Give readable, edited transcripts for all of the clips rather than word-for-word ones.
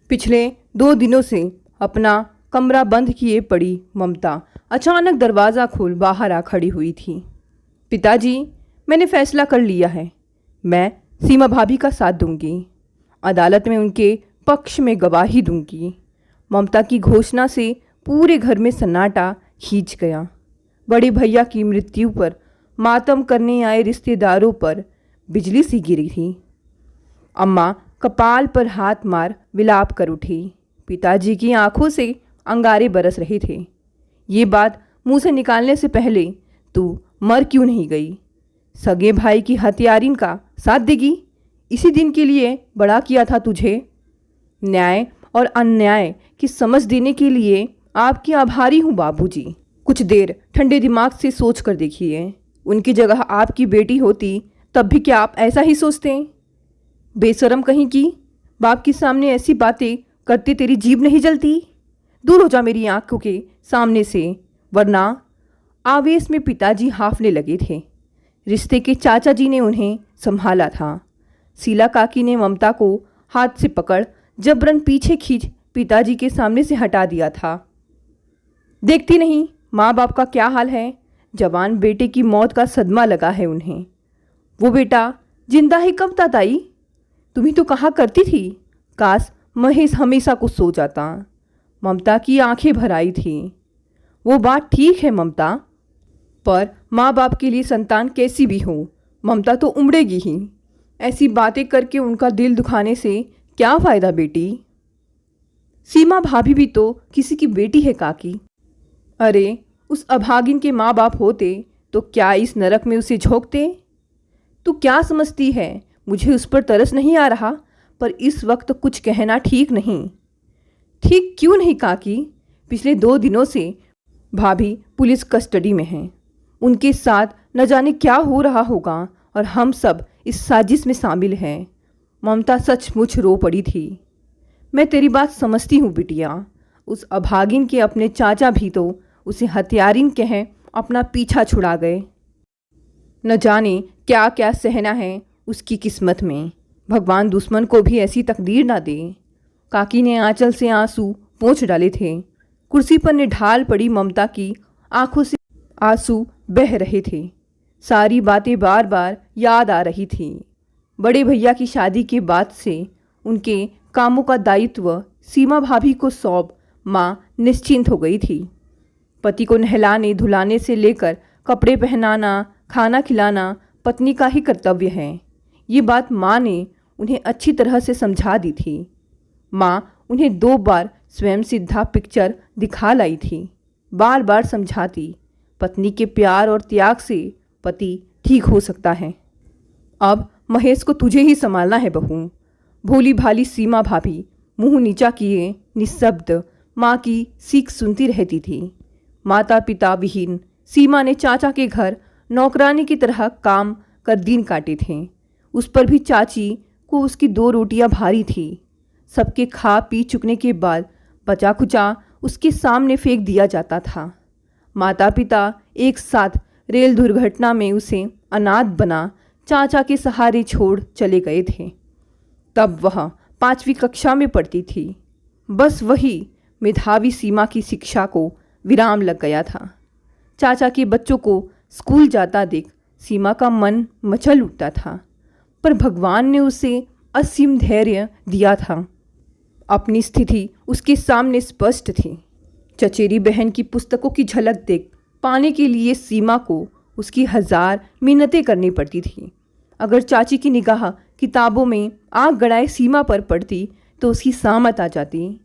पिछले 2 दिनों से अपना कमरा बंद किए पड़ी ममता अचानक दरवाज़ा खोल बाहर आ खड़ी हुई थी। पिताजी, मैंने फैसला कर लिया है। मैं सीमा भाभी का साथ दूंगी। अदालत में उनके पक्ष में गवाही दूंगी। ममता की घोषणा से पूरे घर में सन्नाटा खींच गया। बड़े भैया की मृत्यु पर मातम करने आए रिश्तेदारों पर बिजली सी गिरी थी। अम्मा कपाल पर हाथ मार विलाप कर उठी। पिताजी की आंखों से अंगारे बरस रहे थे। ये बात मुंह से निकालने से पहले तू मर क्यों नहीं गई? सगे भाई की हत्यारिन का साथ देगी? इसी दिन के लिए बड़ा किया था तुझे। न्याय और अन्याय की समझ देने के लिए आपकी आभारी हूँ बाबूजी। कुछ देर ठंडे दिमाग से सोच कर देखिए। उनकी जगह आपकी बेटी होती तब भी क्या आप ऐसा ही सोचते? बेशरम कहीं की, बाप के सामने ऐसी बातें करते तेरी जीभ नहीं जलती? दूर हो जा मेरी आंखों के सामने से, वरना। आवेश में पिताजी हाफने लगे थे। रिश्ते के चाचा जी ने उन्हें संभाला था। शीला काकी ने ममता को हाथ से पकड़ जबरन पीछे खींच पिताजी के सामने से हटा दिया था। देखती नहीं माँ बाप का क्या हाल है? जवान बेटे की मौत का सदमा लगा है उन्हें। वो बेटा जिंदा ही कब था ताई? तुम्ही तो कहा करती थी काश महेश हमेशा को सो जाता। ममता की आंखें भर आई थी। वो बात ठीक है ममता, पर माँ बाप के लिए संतान कैसी भी हो, ममता तो उमड़ेगी ही। ऐसी बातें करके उनका दिल दुखाने से क्या फ़ायदा बेटी? सीमा भाभी भी तो किसी की बेटी है काकी। अरे उस अभागिन के माँ बाप होते तो क्या इस नरक में उसे झोंकते? तू क्या समझती है मुझे उस पर तरस नहीं आ रहा? पर इस वक्त कुछ कहना ठीक नहीं। ठीक क्यों नहीं काकी? पिछले 2 दिनों से भाभी पुलिस कस्टडी में हैं। उनके साथ न जाने क्या हो रहा होगा और हम सब इस साजिश में शामिल हैं। ममता सचमुच रो पड़ी थी। मैं तेरी बात समझती हूँ बिटिया। उस अभागिन के अपने चाचा भी तो उसे हत्यारिन कह अपना पीछा छुड़ा गए। न जाने क्या क्या सहना है उसकी किस्मत में। भगवान दुश्मन को भी ऐसी तकदीर ना दे। काकी ने आंचल से आंसू पोंछ डाले थे। कुर्सी पर निढाल पड़ी ममता की आंखों से आंसू बह रहे थे। सारी बातें बार बार याद आ रही थी। बड़े भैया की शादी के बाद से उनके कामों का दायित्व सीमा भाभी को सौंप माँ निश्चिंत हो गई थी। पति को नहलाने धुलाने से लेकर कपड़े पहनाना, खाना खिलाना पत्नी का ही कर्तव्य है। ये बात माँ ने उन्हें अच्छी तरह से समझा दी थी। माँ उन्हें 2 बार स्वयं सिद्धा पिक्चर दिखा लाई थी। बार बार समझाती, पत्नी के प्यार और त्याग से पति ठीक हो सकता है। अब महेश को तुझे ही संभालना है बहू। भोली भाली सीमा भाभी मुंह नीचा किए निःशब्द माँ की सीख सुनती रहती थी। माता पिता विहीन सीमा ने चाचा के घर नौकरानी की तरह काम कर दिन काटे थे। उस पर भी चाची को उसकी 2 रोटियां भारी थी। सबके खा पी चुकने के बाद बचा खुचा उसके सामने फेंक दिया जाता था। माता पिता एक साथ रेल दुर्घटना में उसे अनाथ बना चाचा के सहारे छोड़ चले गए थे। तब वह 5वीं कक्षा में पढ़ती थी। बस वही मेधावी सीमा की शिक्षा को विराम लग गया था। चाचा के बच्चों को स्कूल जाता देख सीमा का मन मचल उठता था, पर भगवान ने उसे असीम धैर्य दिया था। अपनी स्थिति उसके सामने स्पष्ट थी। चचेरी बहन की पुस्तकों की झलक देख पाने के लिए सीमा को उसकी 1000 मिन्नतें करनी पड़ती थी। अगर चाची की निगाह किताबों में आग गड़ाए सीमा पर पड़ती तो उसकी सामत आ जाती।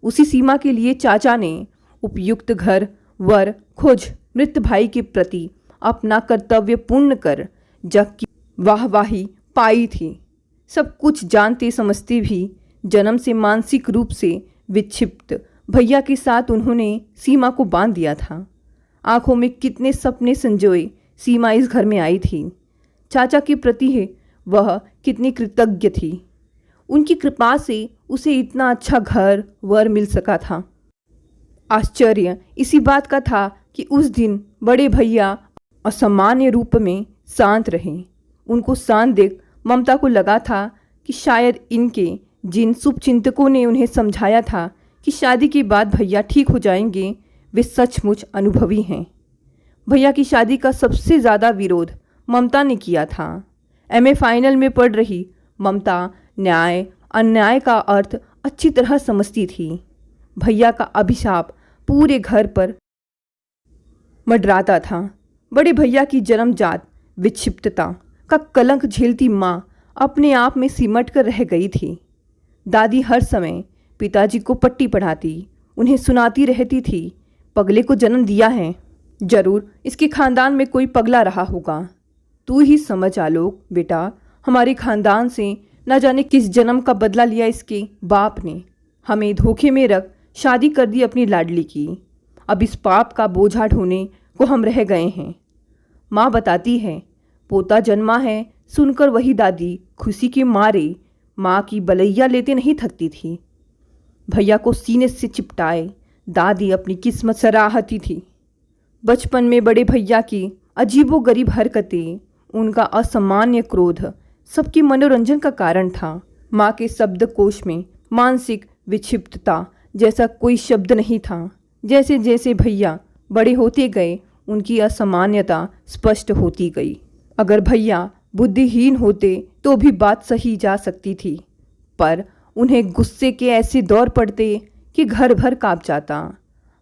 उसी सीमा के लिए चाचा ने उपयुक्त घर वर खोज मृत भाई के प्रति अपना कर्तव्य पूर्ण कर जग की वाहवाही पाई थी। सब कुछ जानते समझते भी जन्म से मानसिक रूप से विक्षिप्त भैया के साथ उन्होंने सीमा को बांध दिया था। आंखों में कितने सपने संजोए सीमा इस घर में आई थी। चाचा के प्रति है वह कितनी कृतज्ञ थी। उनकी कृपा से उसे इतना अच्छा घर वर मिल सका था। आश्चर्य इसी बात का था कि उस दिन बड़े भैया असामान्य रूप में शांत रहे। उनको शांत देख ममता को लगा था कि शायद इनके जिन शुभचिंतकों ने उन्हें समझाया था कि शादी के बाद भैया ठीक हो जाएंगे, वे सचमुच अनुभवी हैं। भैया की शादी का सबसे ज़्यादा विरोध ममता ने किया था। एमए फाइनल में पढ़ रही ममता न्याय अन्याय का अर्थ अच्छी तरह समझती थी। भैया का अभिशाप पूरे घर पर मंडराता था। बड़े भैया की जन्मजात विक्षिप्तता का कलंक झेलती माँ अपने आप में सिमट कर रह गई थी। दादी हर समय पिताजी को पट्टी पढ़ाती, उन्हें सुनाती रहती थी, पगले को जन्म दिया है, जरूर इसके खानदान में कोई पगला रहा होगा। तू ही समझ आलोक बेटा, हमारे खानदान से न जाने किस जन्म का बदला लिया इसके बाप ने। हमें धोखे में रख शादी कर दी अपनी लाडली की। अब इस पाप का बोझा ढोने को हम रह गए हैं। माँ बताती है, पोता जन्मा है सुनकर वही दादी खुशी के मारे माँ की बलैया लेते नहीं थकती थी। भैया को सीने से चिपटाए दादी अपनी किस्मत सराहती थी। बचपन में बड़े भैया की अजीबोगरीब हरकतें, उनका असामान्य क्रोध सबके मनोरंजन का कारण था। माँ के शब्दकोश में मानसिक विक्षिप्तता जैसा कोई शब्द नहीं था। जैसे जैसे भैया बड़े होते गए उनकी असामान्यता स्पष्ट होती गई। अगर भैया बुद्धिहीन होते तो भी बात सही जा सकती थी, पर उन्हें गुस्से के ऐसे दौर पड़ते कि घर भर काँप जाता।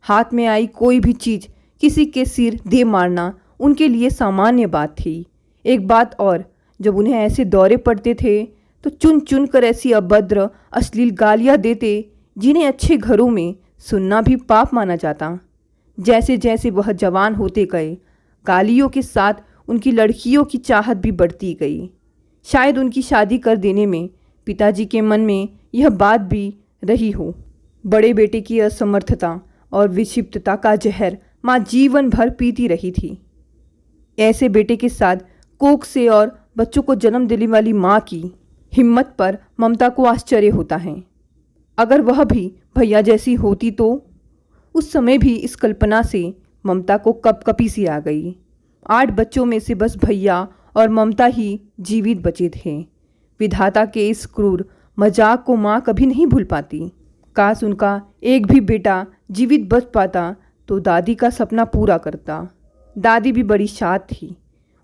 हाथ में आई कोई भी चीज़ किसी के सिर दे मारना उनके लिए सामान्य बात थी। एक बात और, जब उन्हें ऐसे दौरे पड़ते थे तो चुन चुन कर ऐसी अभद्र अश्लील गालियाँ देते जिन्हें अच्छे घरों में सुनना भी पाप माना जाता। जैसे जैसे वह जवान होते गए, गालियों के साथ उनकी लड़कियों की चाहत भी बढ़ती गई। शायद उनकी शादी कर देने में पिताजी के मन में यह बात भी रही हो। बड़े बेटे की असमर्थता और विक्षिप्तता का जहर माँ जीवन भर पीती रही थी। ऐसे बेटे के साथ कोख से और बच्चों को जन्म देने वाली माँ की हिम्मत पर ममता को आश्चर्य होता है। अगर वह भी भैया जैसी होती तो। उस समय भी इस कल्पना से ममता को कपकपी सी आ गई। 8 बच्चों में से बस भैया और ममता ही जीवित बचे थे। विधाता के इस क्रूर मजाक को माँ कभी नहीं भूल पाती। काश उनका एक भी बेटा जीवित बच पाता तो दादी का सपना पूरा करता। दादी भी बड़ी शाद थी।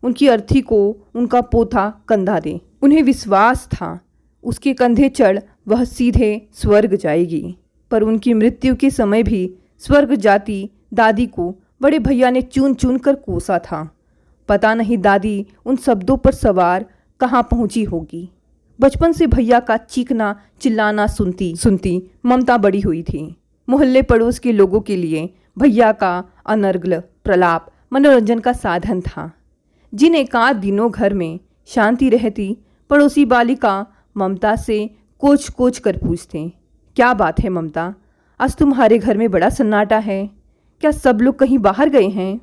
उनकी अर्थी को उनका पोथा कंधा दे। उन्हें विश्वास था उसके कंधे चढ़ वह सीधे स्वर्ग जाएगी, पर उनकी मृत्यु के समय भी स्वर्ग जाती दादी को बड़े भैया ने चुन चुन कर कोसा था। पता नहीं दादी उन शब्दों पर सवार कहाँ पहुँची होगी। बचपन से भैया का चीखना चिल्लाना सुनती सुनती ममता बड़ी हुई थी। मोहल्ले पड़ोस के लोगों के लिए भैया का अनर्गल प्रलाप मनोरंजन का साधन था। जिन एकाध दिनों घर में शांति रहती, पड़ोसी बालिका ममता से कोच कोच कर पूछते, क्या बात है ममता, आज तुम्हारे घर में बड़ा सन्नाटा है, क्या सब लोग कहीं बाहर गए हैं?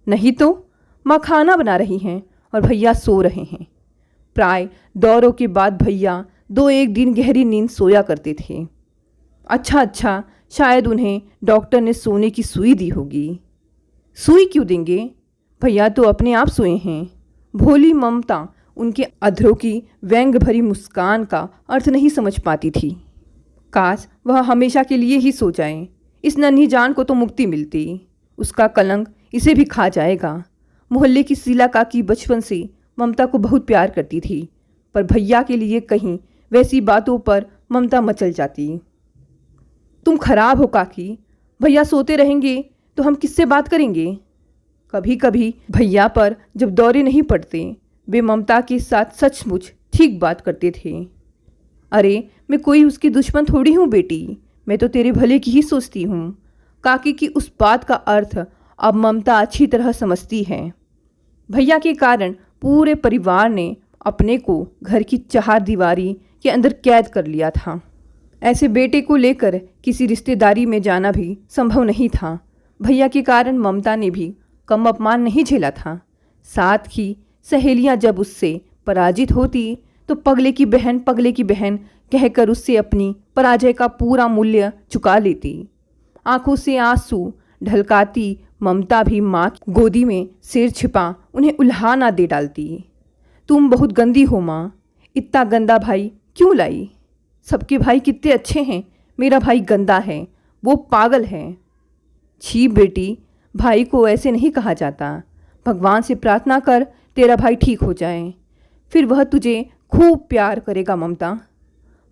नहीं तो, माँ खाना बना रही हैं और भैया सो रहे हैं। प्राय दौरों के बाद भैया 2-1 दिन गहरी नींद सोया करते थे। अच्छा, शायद उन्हें डॉक्टर ने सोने की सुई दी होगी। सुई क्यों देंगे, भैया तो अपने आप सोए हैं। भोली ममता उनके अधरों की व्यंग भरी मुस्कान का अर्थ नहीं समझ पाती थी। काश वह हमेशा के लिए ही सो जाए, इस नन्ही जान को तो मुक्ति मिलती। उसका कलंक इसे भी खा जाएगा। मोहल्ले की शीला काकी बचपन से ममता को बहुत प्यार करती थी, पर भैया के लिए कहीं वैसी बातों पर ममता मचल जाती। तुम खराब हो काकी, भैया सोते रहेंगे तो हम किससे बात करेंगे? कभी कभी भैया पर जब दौरे नहीं पड़ते, वे ममता के साथ सचमुच ठीक बात करते थे। अरे मैं कोई उसकी दुश्मन थोड़ी हूँ बेटी, मैं तो तेरे भले की ही सोचती हूँ। काकी की उस बात का अर्थ अब ममता अच्छी तरह समझती है। भैया के कारण पूरे परिवार ने अपने को घर की चारदीवारी के अंदर कैद कर लिया था। ऐसे बेटे को लेकर किसी रिश्तेदारी में जाना भी संभव नहीं था। भैया के कारण ममता ने भी कम अपमान नहीं झेला था। साथ ही सहेलियां जब उससे पराजित होती तो पगले की बहन कहकर उससे अपनी पराजय का पूरा मूल्य चुका लेती। आंखों से आंसू ढलकाती ममता भी माँ की गोदी में सिर छिपा उन्हें उल्हाना दे डालती। तुम बहुत गंदी हो माँ, इतना गंदा भाई क्यों लाई? सबके भाई कितने अच्छे हैं, मेरा भाई गंदा है, वो पागल है। छी बेटी, भाई को ऐसे नहीं कहा जाता। भगवान से प्रार्थना कर तेरा भाई ठीक हो जाए, फिर वह तुझे खूब प्यार करेगा ममता।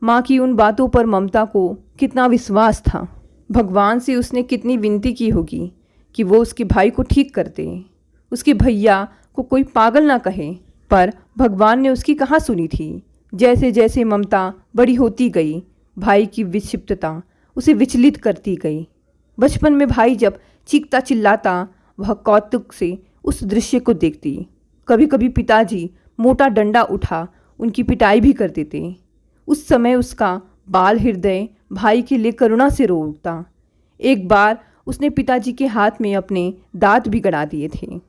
माँ की उन बातों पर ममता को कितना विश्वास था। भगवान से उसने कितनी विनती की होगी कि वो उसके भाई को ठीक कर दे, उसके भैया को कोई पागल ना कहे। पर भगवान ने उसकी कहाँ सुनी थी। जैसे जैसे ममता बड़ी होती गई, भाई की विक्षिप्तता उसे विचलित करती गई। बचपन में भाई जब चीखता चिल्लाता, वह कौतुक से उस दृश्य को देखती। कभी कभी पिताजी मोटा डंडा उठा उनकी पिटाई भी कर देते। उस समय उसका बाल हृदय भाई के लिए करुणा से रो उठता। एक बार उसने पिताजी के हाथ में अपने दांत भी गड़ा दिए थे।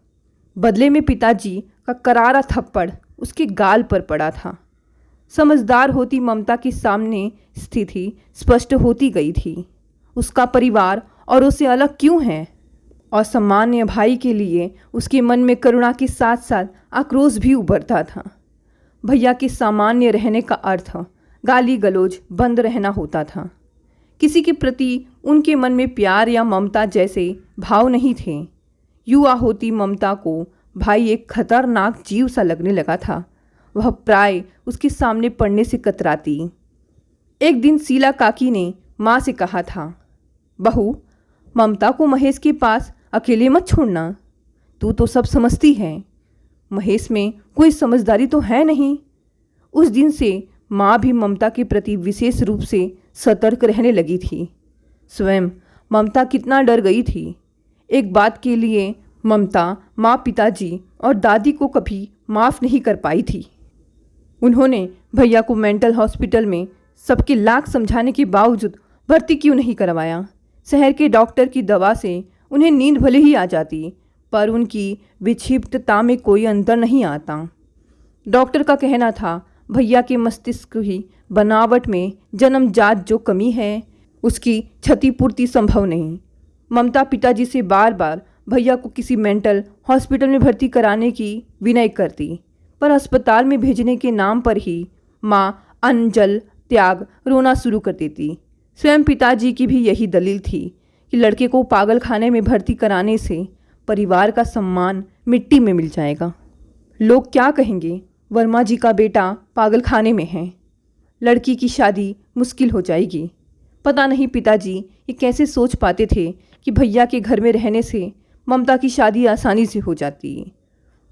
बदले में पिताजी का करारा थप्पड़ उसके गाल पर पड़ा था। समझदार होती ममता के सामने स्थिति स्पष्ट होती गई थी। उसका परिवार और उसे अलग क्यों है, और सामान्य भाई के लिए उसके मन में करुणा के साथ साथ आक्रोश भी उभरता था। भैया के सामान्य रहने का अर्थ गाली गलौज बंद रहना होता था। किसी के प्रति उनके मन में प्यार या ममता जैसे भाव नहीं थे। युवा होती ममता को भाई एक खतरनाक जीव सा लगने लगा था। वह प्राय उसके सामने पड़ने से कतराती। एक दिन शीला काकी ने माँ से कहा था, बहू, ममता को महेश के पास अकेले मत छोड़ना, तू तो सब समझती है, महेश में कोई समझदारी तो है नहीं। उस दिन से माँ भी ममता के प्रति विशेष रूप से सतर्क रहने लगी थी। स्वयं ममता कितना डर गई थी। एक बात के लिए ममता माँ, पिताजी और दादी को कभी माफ़ नहीं कर पाई थी। उन्होंने भैया को मेंटल हॉस्पिटल में सबके लाख समझाने के बावजूद भर्ती क्यों नहीं करवाया। शहर के डॉक्टर की दवा से उन्हें नींद भले ही आ जाती, पर उनकी विक्षिप्तता में कोई अंतर नहीं आता। डॉक्टर का कहना था, भैया के मस्तिष्क की बनावट में जन्मजात जो कमी है, उसकी क्षतिपूर्ति संभव नहीं। ममता पिताजी से बार बार भैया को किसी मेंटल हॉस्पिटल में भर्ती कराने की विनय करती, पर अस्पताल में भेजने के नाम पर ही माँ अन्न जल त्याग रोना शुरू कर देती। स्वयं पिताजी की भी यही दलील थी कि लड़के को पागल खाने में भर्ती कराने से परिवार का सम्मान मिट्टी में मिल जाएगा। लोग क्या कहेंगे, वर्मा जी का बेटा पागल खाने में है, लड़की की शादी मुश्किल हो जाएगी। पता नहीं पिताजी ये कैसे सोच पाते थे कि भैया के घर में रहने से ममता की शादी आसानी से हो जाती।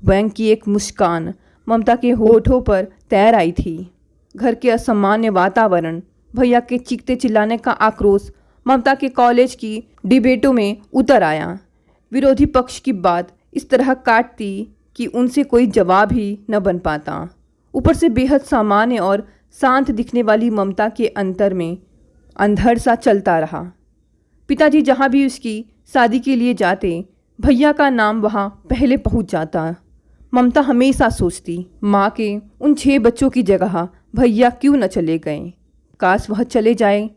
बैंक की एक मुस्कान ममता के होठों पर तैर आई थी। घर के असामान्य वातावरण, भैया के चीखते चिल्लाने का आक्रोश ममता के कॉलेज की डिबेटों में उतर आया। विरोधी पक्ष की बात इस तरह काटती कि उनसे कोई जवाब ही न बन पाता। ऊपर से बेहद सामान्य और शांत दिखने वाली ममता के अंतर में अंधड़ सा चलता रहा। पिताजी जहाँ भी उसकी शादी के लिए जाते, भैया का नाम वहाँ पहले पहुँच जाता। ममता हमेशा सोचती, माँ के उन 6 बच्चों की जगह भैया क्यों न चले गए, काश वह चले जाए।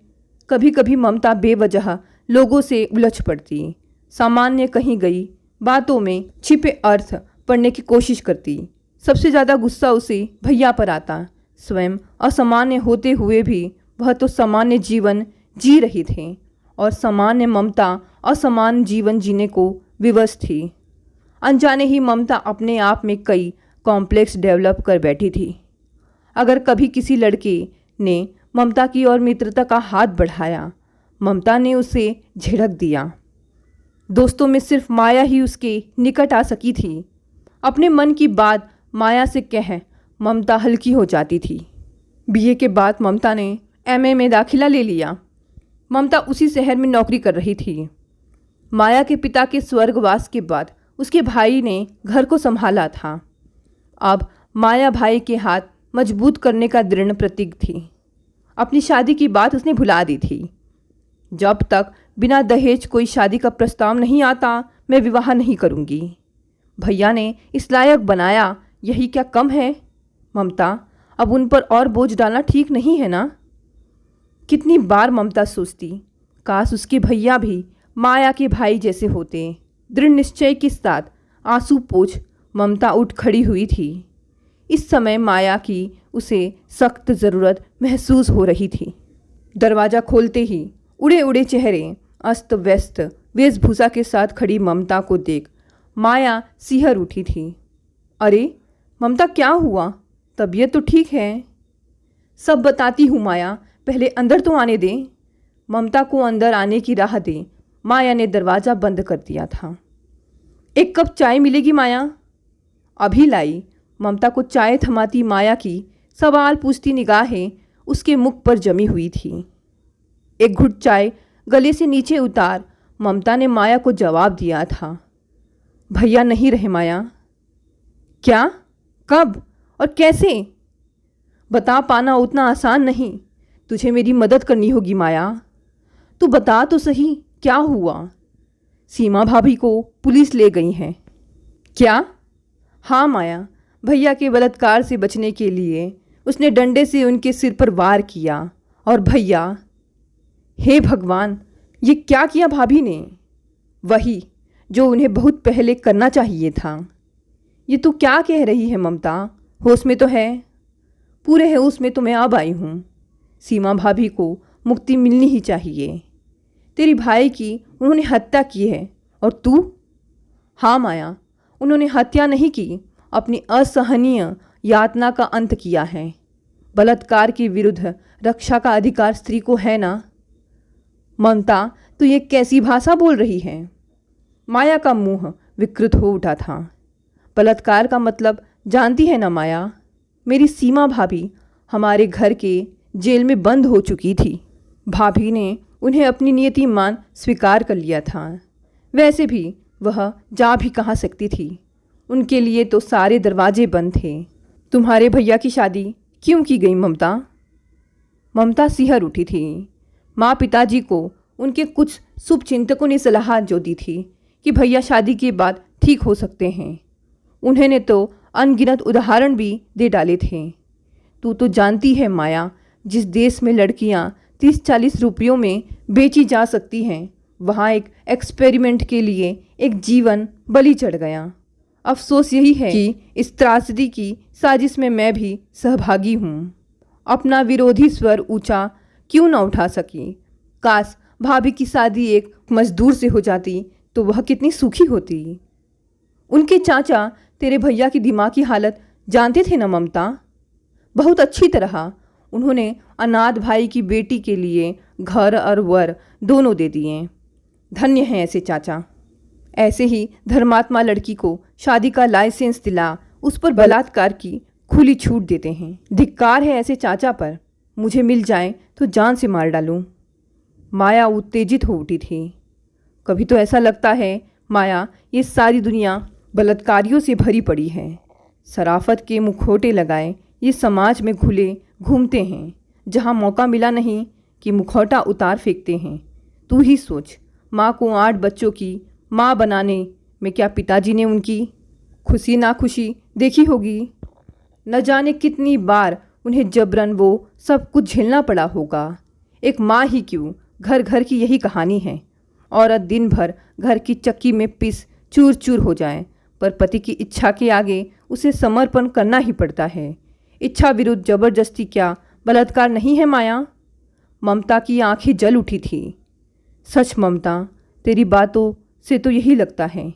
कभी कभी ममता बेवजह लोगों से उलझ पड़ती, सामान्य कहीं गई बातों में छिपे अर्थ पढ़ने की कोशिश करती। सबसे ज़्यादा गुस्सा उसे भैया पर आता। स्वयं असामान्य होते हुए भी वह तो सामान्य जीवन जी रही थी, और सामान्य ममता असामान्य जीवन जीने को विवश थी। अनजाने ही ममता अपने आप में कई कॉम्प्लेक्स डेवलप कर बैठी थी। अगर कभी किसी लड़के ने ममता की ओर मित्रता का हाथ बढ़ाया, ममता ने उसे झिड़क दिया। दोस्तों में सिर्फ माया ही उसके निकट आ सकी थी। अपने मन की बात माया से कह ममता हल्की हो जाती थी। बीए के बाद ममता ने एमए में दाखिला ले लिया। ममता उसी शहर में नौकरी कर रही थी। माया के पिता के स्वर्गवास के बाद उसके भाई ने घर को संभाला था। अब माया भाई के हाथ मजबूत करने का दृढ़ प्रतीक थी। अपनी शादी की बात उसने भुला दी थी। जब तक बिना दहेज कोई शादी का प्रस्ताव नहीं आता, मैं विवाह नहीं करूंगी। भैया ने इस लायक बनाया, यही क्या कम है। ममता, अब उन पर और बोझ डालना ठीक नहीं है ना। कितनी बार ममता सोचती, काश उसके भैया भी माया के भाई जैसे होते। दृढ़ निश्चय के साथ आंसू पोंछ ममता उठ खड़ी हुई थी। इस समय माया की उसे सख्त ज़रूरत महसूस हो रही थी। दरवाज़ा खोलते ही उड़े उड़े चेहरे, अस्त व्यस्त वेशभूषा के साथ खड़ी ममता को देख माया सिहर उठी थी। अरे ममता, क्या हुआ? तबीयत तो ठीक है? सब बताती हूँ माया, पहले अंदर तो आने दे। ममता को अंदर आने की राह दे माया ने दरवाज़ा बंद कर दिया था। एक कप चाय मिलेगी माया? अभी लाई। ममता को चाय थमाती माया की सवाल पूछती निगाहें उसके मुख पर जमी हुई थी। एक घुट चाय गले से नीचे उतार ममता ने माया को जवाब दिया था। भैया नहीं रहे माया। क्या? कब और कैसे? बता पाना उतना आसान नहीं। तुझे मेरी मदद करनी होगी माया। तू बता तो सही, क्या हुआ? सीमा भाभी को पुलिस ले गई है। क्या? हाँ माया, भैया के बलात्कार से बचने के लिए उसने डंडे से उनके सिर पर वार किया और भैया। हे भगवान, ये क्या किया भाभी ने? वही जो उन्हें बहुत पहले करना चाहिए था। ये तू क्या कह रही है ममता? होश में तो है? पूरे होश में तो मैं अब आई हूँ। सीमा भाभी को मुक्ति मिलनी ही चाहिए। तेरी भाई की उन्होंने हत्या की है और तू? हाँ माया, उन्होंने हत्या नहीं की, अपनी असहनीय यातना का अंत किया है। बलात्कार के विरुद्ध रक्षा का अधिकार स्त्री को है ना? ममता, तू ये कैसी भाषा बोल रही है? माया का मुंह विकृत हो उठा था। बलात्कार का मतलब जानती है ना माया? मेरी सीमा भाभी हमारे घर के जेल में बंद हो चुकी थी। भाभी ने उन्हें अपनी नियति मान स्वीकार कर लिया था। वैसे भी वह जा भी कहाँ सकती थी, उनके लिए तो सारे दरवाजे बंद थे। तुम्हारे भैया की शादी क्यों की गई ममता? ममता सिहर उठी थी। माँ पिताजी को उनके कुछ शुभचिंतकों ने सलाह जो दी थी कि भैया शादी के बाद ठीक हो सकते हैं। उन्होंने तो अनगिनत उदाहरण भी दे डाले थे। तू तो जानती है माया, जिस देश में लड़कियां 30-40 रुपयों में बेची जा सकती हैं, वहाँ एक एक्सपेरिमेंट के लिए एक जीवन बलि चढ़ गया। अफसोस यही है कि इस त्रासदी की साजिश में मैं भी सहभागी हूँ। अपना विरोधी स्वर ऊंचा क्यों न उठा सकी। काश भाभी की शादी एक मजदूर से हो जाती तो वह कितनी सुखी होती। उनके चाचा तेरे भैया की दिमाग की हालत जानते थे न ममता? बहुत अच्छी तरह। उन्होंने अनाथ भाई की बेटी के लिए घर और वर दोनों दे दिए। धन्य हैं ऐसे चाचा। ऐसे ही धर्मात्मा लड़की को शादी का लाइसेंस दिला उस पर बलात्कार की खुली छूट देते हैं। धिक्कार है ऐसे चाचा पर। मुझे मिल जाए तो जान से मार डालूं। माया उत्तेजित हो उठी थी। कभी तो ऐसा लगता है माया, ये सारी दुनिया बलात्कारियों से भरी पड़ी है। शराफत के मुखौटे लगाए ये समाज में घुले घूमते हैं। जहाँ मौका मिला नहीं कि मुखौटा उतार फेंकते हैं। तू ही सोच, माँ को 8 बच्चों की माँ बनाने में क्या पिताजी ने उनकी खुशी नाखुशी देखी होगी? न जाने कितनी बार उन्हें जबरन वो सब कुछ झेलना पड़ा होगा। एक माँ ही क्यों, घर घर की यही कहानी है। औरत दिन भर घर की चक्की में पिस चूर चूर हो जाए, पर पति की इच्छा के आगे उसे समर्पण करना ही पड़ता है। इच्छा विरुद्ध जबरदस्ती क्या बलात्कार नहीं है माया? ममता की आंखें जल उठी थी। सच ममता, तेरी बातों से तो यही लगता है।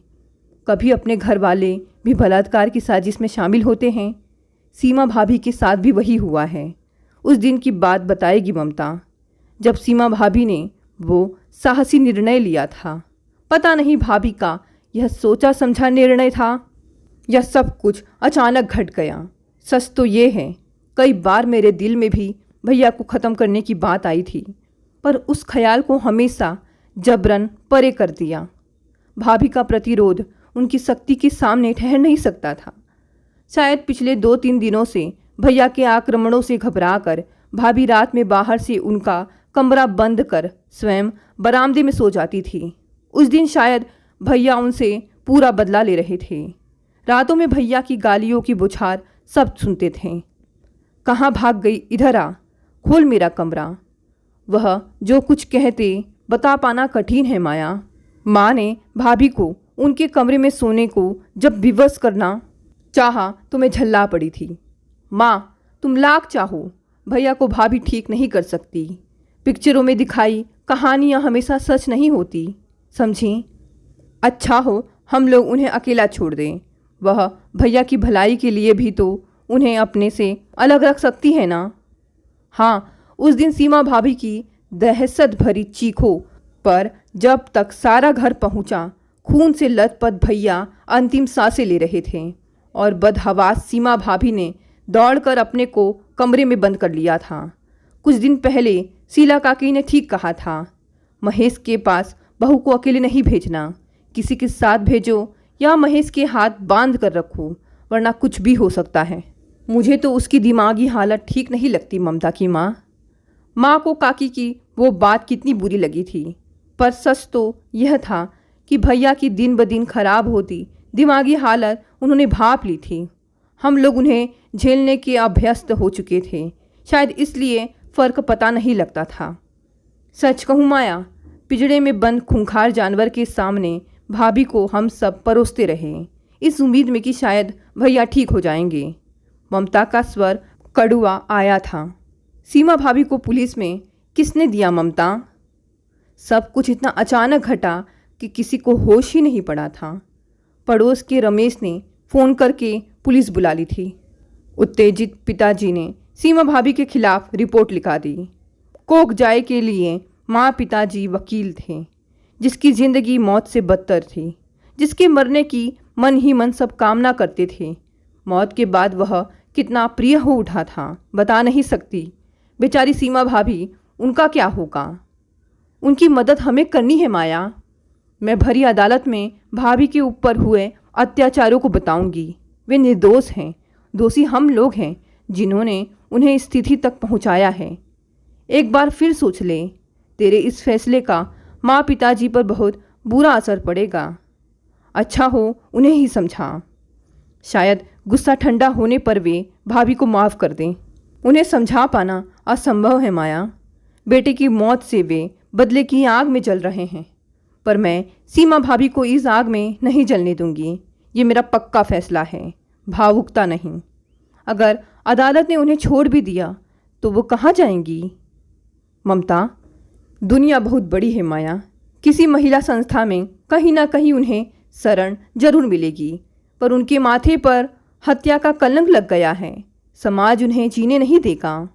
कभी अपने घर वाले भी बलात्कार की साजिश में शामिल होते हैं। सीमा भाभी के साथ भी वही हुआ है। उस दिन की बात बताएगी ममता, जब सीमा भाभी ने वो साहसी निर्णय लिया था। पता नहीं भाभी का यह सोचा समझा निर्णय था या सब कुछ अचानक घट गया। सच तो ये है, कई बार मेरे दिल में भी भैया को ख़त्म करने की बात आई थी, पर उस ख्याल को हमेशा जबरन परे कर दिया। भाभी का प्रतिरोध उनकी शक्ति के सामने ठहर नहीं सकता था। शायद पिछले 2-3 दिनों से भैया के आक्रमणों से घबराकर भाभी रात में बाहर से उनका कमरा बंद कर स्वयं बरामदे में सो जाती थी। उस दिन शायद भैया उनसे पूरा बदला ले रहे थे। रातों में भैया की गालियों की बौछार सब सुनते थे। कहाँ भाग गई, इधर आ, खोल मेरा कमरा। वह जो कुछ कहते बता पाना कठिन है माया। माँ ने भाभी को उनके कमरे में सोने को जब विवश करना चाहा तो मैं झल्ला पड़ी थी। माँ, तुम लाख चाहो, भैया को भाभी ठीक नहीं कर सकती। पिक्चरों में दिखाई कहानियाँ हमेशा सच नहीं होती, समझी? अच्छा हो हम लोग उन्हें अकेला छोड़ दें। वह भैया की भलाई के लिए भी तो उन्हें अपने से अलग रख सकती है ना। हाँ, उस दिन सीमा भाभी की दहशत भरी चीखों पर जब तक सारा घर पहुंचा, खून से लथपथ भैया अंतिम सांसें ले रहे थे और बदहवास सीमा भाभी ने दौड़कर अपने को कमरे में बंद कर लिया था। कुछ दिन पहले शीला काकी ने ठीक कहा था, महेश के पास बहू को अकेले नहीं भेजना, किसी के साथ भेजो या महेश के हाथ बांध कर रखो, वरना कुछ भी हो सकता है। मुझे तो उसकी दिमागी हालत ठीक नहीं लगती ममता की माँ को काकी की वो बात कितनी बुरी लगी थी, पर सच तो यह था कि भैया की दिन ब दिन खराब होती दिमागी हालत उन्होंने भांप ली थी। हम लोग उन्हें झेलने के अभ्यस्त हो चुके थे, शायद इसलिए फ़र्क पता नहीं लगता था। सच कहूँ माया, पिंजड़े में बंद खूंखार जानवर के सामने भाभी को हम सब परोसते रहे, इस उम्मीद में कि शायद भैया ठीक हो जाएंगे। ममता का स्वर कड़वा आया था। सीमा भाभी को पुलिस में किसने दिया ममता? सब कुछ इतना अचानक घटा कि किसी को होश ही नहीं पड़ा था। पड़ोस के रमेश ने फ़ोन करके पुलिस बुला ली थी। उत्तेजित पिताजी ने सीमा भाभी के खिलाफ रिपोर्ट लिखा दी। कोक जाए के लिए माँ पिताजी वकील थे, जिसकी ज़िंदगी मौत से बदतर थी, जिसके मरने की मन ही मन सब कामना करते थे। मौत के बाद वह कितना प्रिय हो उठा था बता नहीं सकती। बेचारी सीमा भाभी, उनका क्या होगा? उनकी मदद हमें करनी है माया। मैं भरी अदालत में भाभी के ऊपर हुए अत्याचारों को बताऊंगी। वे निर्दोष हैं, दोषी हम लोग हैं जिन्होंने उन्हें इस स्थिति तक पहुंचाया है। एक बार फिर सोच ले, तेरे इस फैसले का माँ पिताजी पर बहुत बुरा असर पड़ेगा। अच्छा हो उन्हें ही समझा। शायद गुस्सा ठंडा होने पर वे भाभी को माफ़ कर दें। उन्हें समझा पाना असंभव है माया। बेटे की मौत से वे बदले की आग में जल रहे हैं, पर मैं सीमा भाभी को इस आग में नहीं जलने दूंगी। ये मेरा पक्का फैसला है, भावुकता नहीं। अगर अदालत ने उन्हें छोड़ भी दिया तो वो कहाँ जाएंगी? ममता, दुनिया बहुत बड़ी है माया। किसी महिला संस्था में कहीं ना कहीं उन्हें शरण जरूर मिलेगी, पर उनके माथे पर हत्या का कलंक लग गया है। समाज उन्हें जीने नहीं देगा।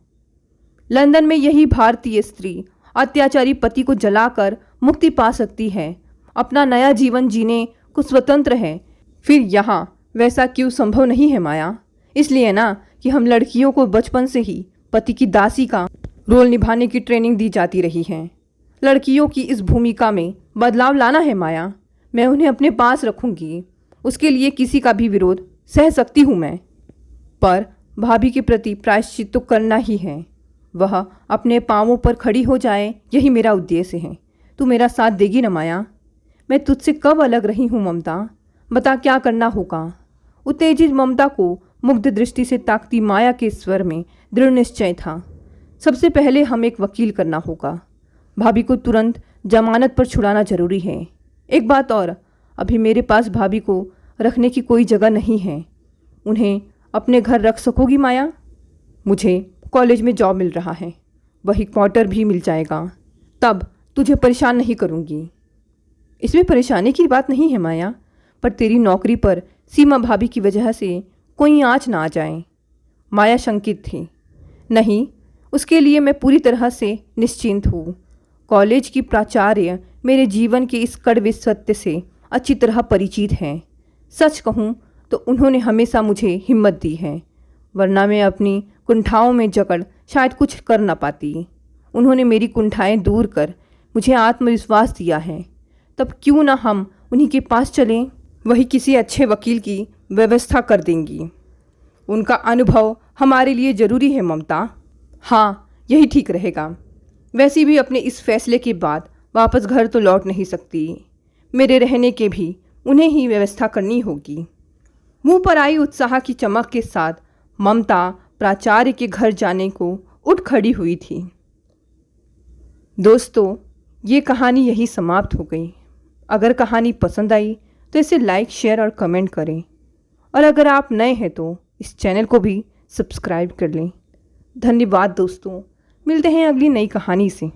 लंदन में यही भारतीय स्त्री अत्याचारी पति को जलाकर मुक्ति पा सकती है, अपना नया जीवन जीने को स्वतंत्र है। फिर यहाँ वैसा क्यों संभव नहीं है माया? इसलिए ना कि हम लड़कियों को बचपन से ही पति की दासी का रोल निभाने की ट्रेनिंग दी जाती रही है। लड़कियों की इस भूमिका में बदलाव लाना है माया। मैं उन्हें अपने पास रखूंगी, उसके लिए किसी का भी विरोध सह सकती हूँ मैं। पर भाभी के प्रति प्रायश्चित तो करना ही है। वह अपने पांवों पर खड़ी हो जाए, यही मेरा उद्देश्य है। तू मेरा साथ देगी न माया? मैं तुझसे कब अलग रही हूँ ममता? बता क्या करना होगा? उत्तेजित ममता को मुग्ध दृष्टि से ताकती माया के स्वर में दृढ़ निश्चय था। सबसे पहले हम एक वकील करना होगा। भाभी को तुरंत जमानत पर छुड़ाना जरूरी है। एक बात और, अभी मेरे पास भाभी को रखने की कोई जगह नहीं है। उन्हें अपने घर रख सकोगी माया? मुझे कॉलेज में जॉब मिल रहा है, वही क्वार्टर भी मिल जाएगा, तब तुझे परेशान नहीं करूँगी। इसमें परेशानी की बात नहीं है माया, पर तेरी नौकरी पर सीमा भाभी की वजह से कोई आँच ना आ जाए। माया शंकित थी। नहीं, उसके लिए मैं पूरी तरह से निश्चिंत हूँ। कॉलेज की प्राचार्य मेरे जीवन के इस कड़वे सत्य से अच्छी तरह परिचित हैं। सच कहूँ तो उन्होंने हमेशा मुझे हिम्मत दी है, वरना मैं अपनी कुंठाओं में जकड़ शायद कुछ कर ना पाती। उन्होंने मेरी कुंठाएं दूर कर मुझे आत्मविश्वास दिया है। तब क्यों ना हम उन्हीं के पास चलें? वही किसी अच्छे वकील की व्यवस्था कर देंगी। उनका अनुभव हमारे लिए ज़रूरी है ममता। हाँ, यही ठीक रहेगा। वैसे भी अपने इस फैसले के बाद वापस घर तो लौट नहीं सकती। मेरे रहने के भी उन्हें ही व्यवस्था करनी होगी। मुंह पर आई उत्साह की चमक के साथ ममता प्राचार्य के घर जाने को उठ खड़ी हुई थी। दोस्तों, ये कहानी यही समाप्त हो गई। अगर कहानी पसंद आई तो इसे लाइक, शेयर और कमेंट करें। और अगर आप नए हैं तो इस चैनल को भी सब्सक्राइब कर लें। धन्यवाद दोस्तों, मिलते हैं अगली नई कहानी से।